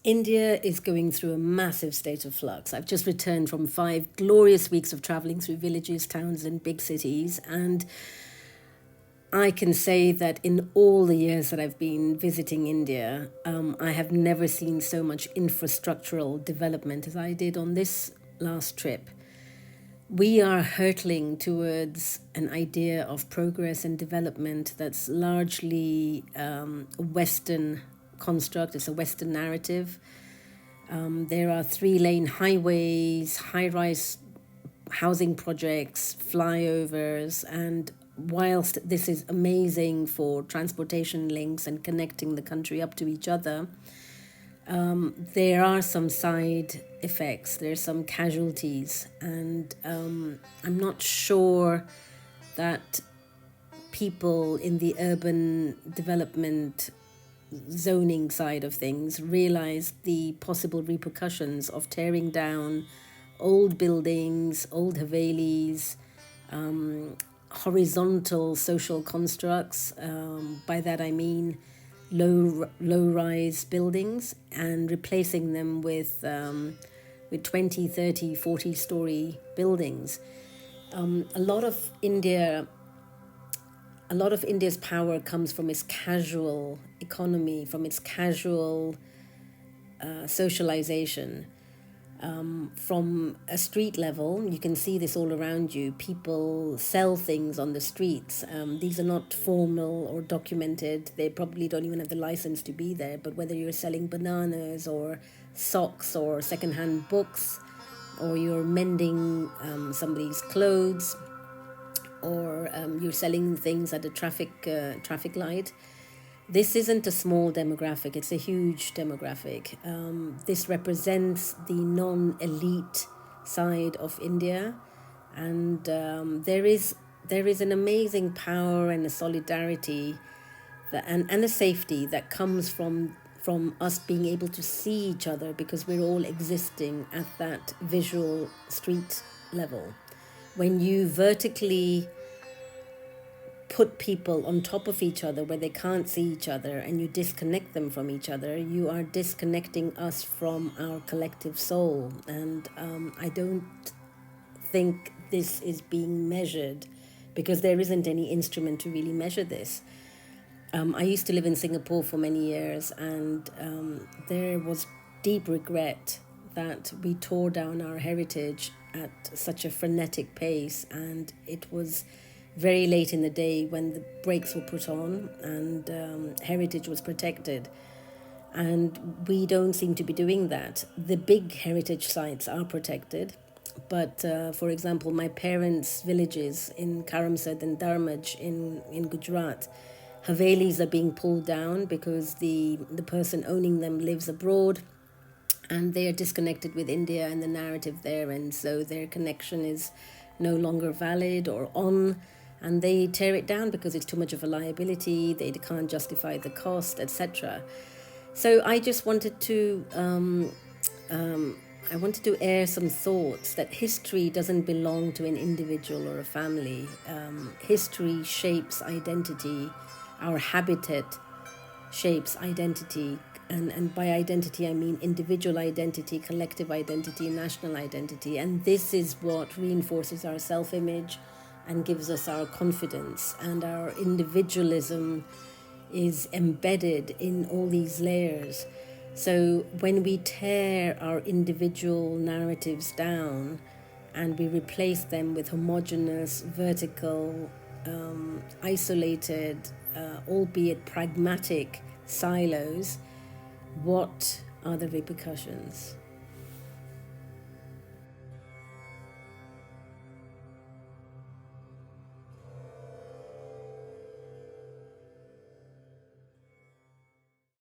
India is going through a massive state of flux. I've just returned from 5 glorious weeks of traveling through villages, towns, and big cities. And I can say that in all the years that I've been visiting India, I have never seen so much infrastructural development as I did on this last trip. We are hurtling towards an idea of progress and development that's largely a Western construct, it's a Western narrative. There are 3-lane highways, high rise housing projects, flyovers, and whilst this is amazing for transportation links and connecting the country up to each other, there are some side effects, there's some casualties, and I'm not sure that people in the urban development zoning side of things realize the possible repercussions of tearing down old buildings, old Havelis, horizontal social constructs. By that I mean low-rise buildings, and replacing them with 20, 30, 40-story buildings. A lot of India's power comes from its casual economy, from its casual socialization. From a street level, you can see this all around you. People sell things on the streets. These are not formal or documented. They probably don't even have the license to be there. But whether you're selling bananas or socks or secondhand books, or you're mending somebody's clothes, or you're selling things at a traffic light, this isn't a small demographic, it's a huge demographic. This represents the non-elite side of India, and there is an amazing power and a solidarity and a safety that comes from us being able to see each other, because we're all existing at that visual street level. When you vertically put people on top of each other where they can't see each other, and you disconnect them from each other, you are disconnecting us from our collective soul. And I don't think this is being measured, because there isn't any instrument to really measure this. I used to live in Singapore for many years, and there was deep regret that we tore down our heritage at such a frenetic pace, and it was very late in the day when the brakes were put on and heritage was protected. And we don't seem to be doing that. The big heritage sites are protected, but for example, my parents' villages in Karamsad and Dharmaj in Gujarat, Havelis are being pulled down because the person owning them lives abroad, and they are disconnected with India and the narrative there, and so their connection is no longer valid or on, and they tear it down because it's too much of a liability, they can't justify the cost, etc. So I just wanted to air some thoughts that history doesn't belong to an individual or a family. History shapes identity. Our habitat shapes identity. And by identity, I mean individual identity, collective identity, national identity. And this is what reinforces our self-image and gives us our confidence. And our individualism is embedded in all these layers. So when we tear our individual narratives down and we replace them with homogeneous, vertical, isolated, albeit pragmatic silos, what are the repercussions?